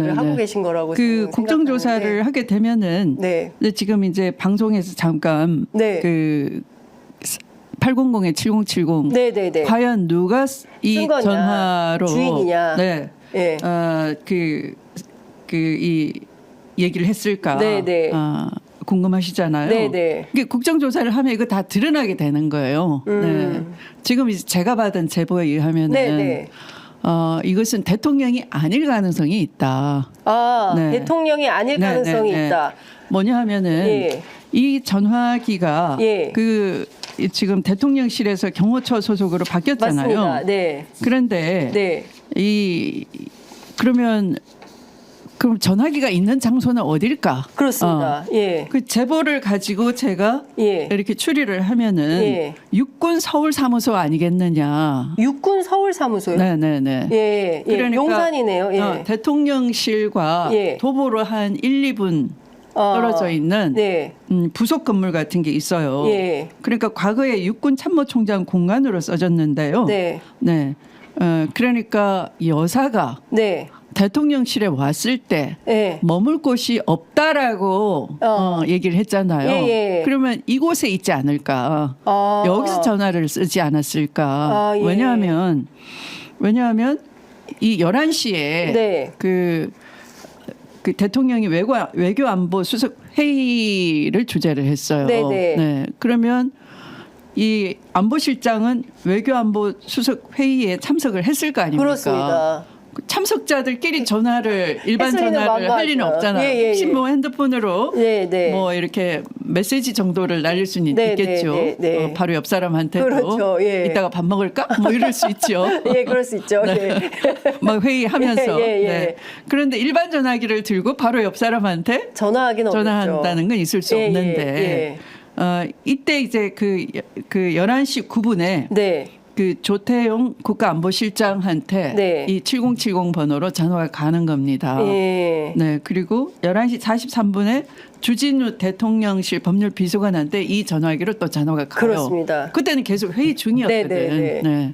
하고 계신 거라고 그 저는 국정조사를 생각하는데. 하게 되면은 네. 근데 지금 이제 방송에서 잠깐 네. 그 800에 7070 네네네. 과연 누가 이 쓴 거냐, 전화로 주인이냐. 네. 예. 이 얘기를 했을까? 네네. 궁금하시잖아요. 네네. 이게 국정조사를 하면 이거 다 드러나게 되는 거예요. 네. 지금 이제 제가 받은 제보에 의하면은 네네. 이것은 대통령이 아닐 가능성이 있다. 아, 네. 대통령이 아닐 네, 가능성이 네, 네. 있다. 뭐냐 하면은 예. 이 전화기가 예. 지금 대통령실에서 경호처 소속으로 바뀌었잖아요. 맞습니다. 네. 그런데 네. 그럼 전화기가 있는 장소는 어딜까? 그렇습니다. 예. 그 제보를 가지고 제가 예. 이렇게 추리를 하면은 예. 육군 서울 사무소 아니겠느냐? 육군 서울 사무소요? 네네네. 예. 예. 그러니까 용산이네요. 예. 대통령실과 예. 도보로 한 1, 2분 떨어져 있는 네. 부속 건물 같은 게 있어요. 예. 그러니까 과거에 육군 참모총장 공간으로 써졌는데요. 네. 네. 그러니까 여사가 네. 대통령실에 왔을 때 예. 머물 곳이 없다라고 얘기를 했잖아요. 예, 예. 그러면 이곳에 있지 않을까? 아. 여기서 전화를 쓰지 않았을까? 아, 예. 왜냐하면 이 11시에 네. 그 대통령이 외교안보 수석 회의를 주재를 했어요. 네네. 네. 그러면 이 안보실장은 외교안보 수석 회의에 참석을 했을 거 아닙니까? 그렇습니다. 참석자들끼리 전화를 일반 할 리는 전화를 할 리는 만만하죠. 없잖아요. 예, 예, 예. 혹시 뭐 핸드폰으로 네. 뭐 이렇게 메시지 정도를 날릴 수는 네, 있겠죠. 네, 네, 네. 바로 옆 사람한테도 그렇죠. 예. 이따가 밥 먹을까? 뭐 이럴 수 있죠. 예, 그럴 수 있죠. 네. 예. 막 회의하면서. 예. 네. 그런데 일반 전화기를 들고 바로 옆 사람한테 전화하기는 전화한다는 건 있을 수 예, 없는데 이때 이제 그 11시 9분에 네. 그 조태용 국가안보실장한테 네. 이 7070 번호로 전화가 가는 겁니다. 예. 네, 그리고 11시 43분에 주진우 대통령실 법률비서관한테 이 전화기로 또 전화가 가요. 그렇습니다. 그때는 계속 회의 중이었거든. 네. 네.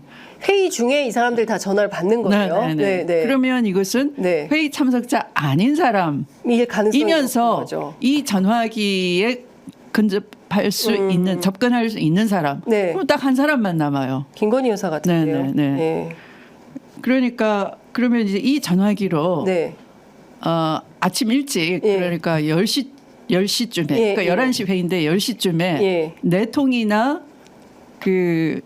회의 중에 이 사람들 다 전화를 받는 거예요. 네. 그러면 이것은 네. 회의 참석자 아닌 일 가능성이 사람이면서 높은 거죠. 이 전화기에 근접할 수 있는 접근할 수 있는 사람. 네. 그럼 딱 한 사람만 남아요. 김건희 여사 같은데요. 네. 예. 그러니까 그러면 이제 이 전화기로 네. 아침 일찍 예. 그러니까 10시쯤에 예, 그러니까 예. 11시 회의인데 10시쯤에 예. 네 통이나 그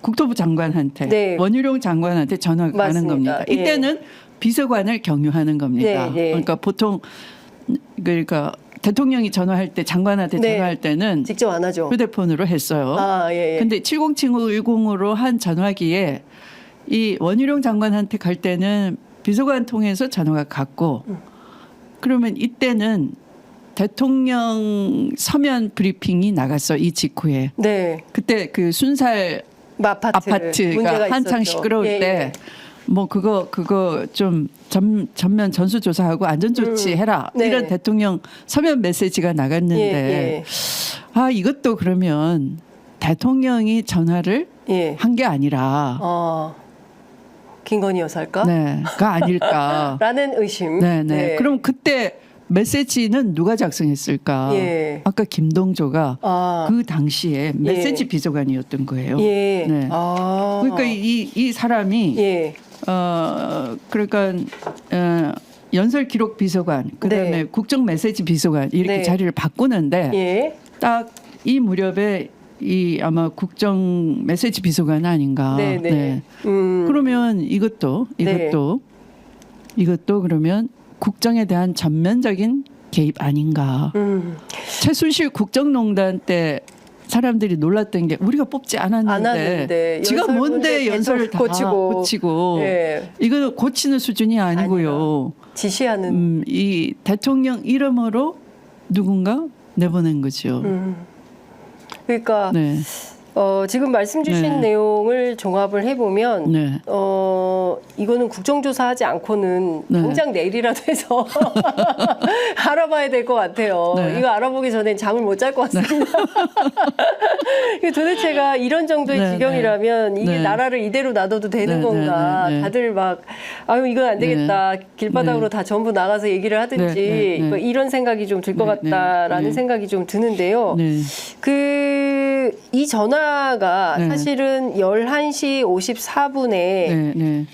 국토부 장관한테 네. 원희룡 장관한테 전화가 가는 맞습니다. 겁니다. 예. 이때는 비서관을 경유하는 겁니다. 네. 그러니까 보통 그러니까 대통령이 전화할 때 장관한테 네. 전화할 때는 직접 안 하죠. 휴대폰으로 했어요. 예. 근데 707010으로 한 전화기에 이 원희룡 장관한테 갈 때는 비서관 통해서 전화가 갔고 그러면 이때는 대통령 서면 브리핑이 나갔어. 이 직후에. 네. 그때 그 순살 아파트가 문제가 한창 있었죠. 시끄러울 예, 때 뭐 그거 좀 전면 전수조사하고 안전조치 해라. 네. 이런 대통령 서면 메시지가 나갔는데 이것도 그러면 대통령이 전화를 한 게 아니라 김건희 여사일까? 가 아닐까. 라는 의심. 네. 그럼 그때 메시지는 누가 작성했을까? 예. 아까 김동조가 그 당시에 메시지 비서관이었던 거예요. 예. 네. 그러니까 이 사람이 그러니까 연설 기록 비서관, 그다음에 네. 국정 메시지 비서관 이렇게 네. 자리를 바꾸는데 딱 이 무렵에 이 아마 국정 메시지 비서관 아닌가. 네. 그러면 이것도 그러면 국정에 대한 전면적인 개입 아닌가. 최순실 국정농단 때 사람들이 놀랐던 게 우리가 뽑지 않았는데 지가 뭔데 연설을 다 고치고 이거 고치는 수준이 아니고요. 지시하는 이 대통령 이름으로 누군가 내보낸 거죠. 그러니까 지금 말씀 주신 네. 내용을 종합을 해보면 네. 이거는 국정조사하지 않고는 네. 당장 내일이라도 해서 알아봐야 될 것 같아요. 네. 이거 알아보기 전엔 잠을 못 잘 것 같습니다. 이게 도대체가 이런 정도의 네, 지경이라면 이게 네. 나라를 이대로 놔둬도 되는 네, 건가. 네, 네. 다들 막 아유 이건 안 되겠다. 길바닥으로 다 전부 나가서 얘기를 하든지 네, 네, 네. 뭐 이런 생각이 좀 들 것 네, 네, 같다라는 네. 생각이 좀 드는데요. 네. 이 전화가 네. 사실은 11시 54분에 네. 네.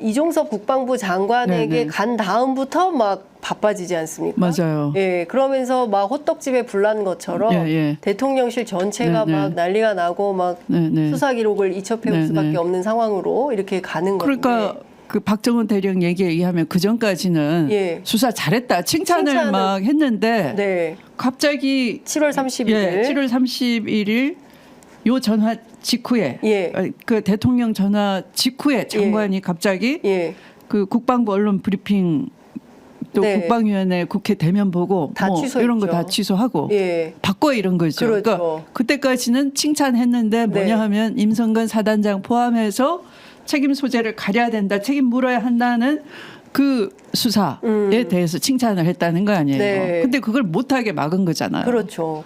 이종섭 국방부 장관에게 네, 네. 간 다음부터 막 바빠지지 않습니까? 맞아요. 예, 그러면서 막 호떡집에 불난 것처럼 예, 예. 대통령실 전체가 네, 네. 막 난리가 나고 막 네, 네. 수사 기록을 이첩해올 네, 수밖에 네. 없는 상황으로 이렇게 가는 건데. 그러니까 그 박정훈 대령 얘기하면 그 전까지는 예. 수사 잘했다 칭찬을 막 했는데 네, 갑자기 7월 30일. 예, 7월 31일 요 전화 직후에 예. 그 대통령 전화 직후에 장관이 갑자기 예, 그 국방부 언론 브리핑 또 네. 국방위원회 국회 대면 보고 다 뭐 취소했죠. 이런 거 다 취소하고 예. 바꿔 이런 거죠. 그렇죠. 그러니까 그때까지는 칭찬했는데 뭐냐 네. 하면 임성근 사단장 포함해서 책임 소재를 가려야 된다, 책임 물어야 한다는 그 수사에 대해서 칭찬을 했다는 거 아니에요. 네. 근데 그걸 못하게 막은 거잖아요. 그렇죠.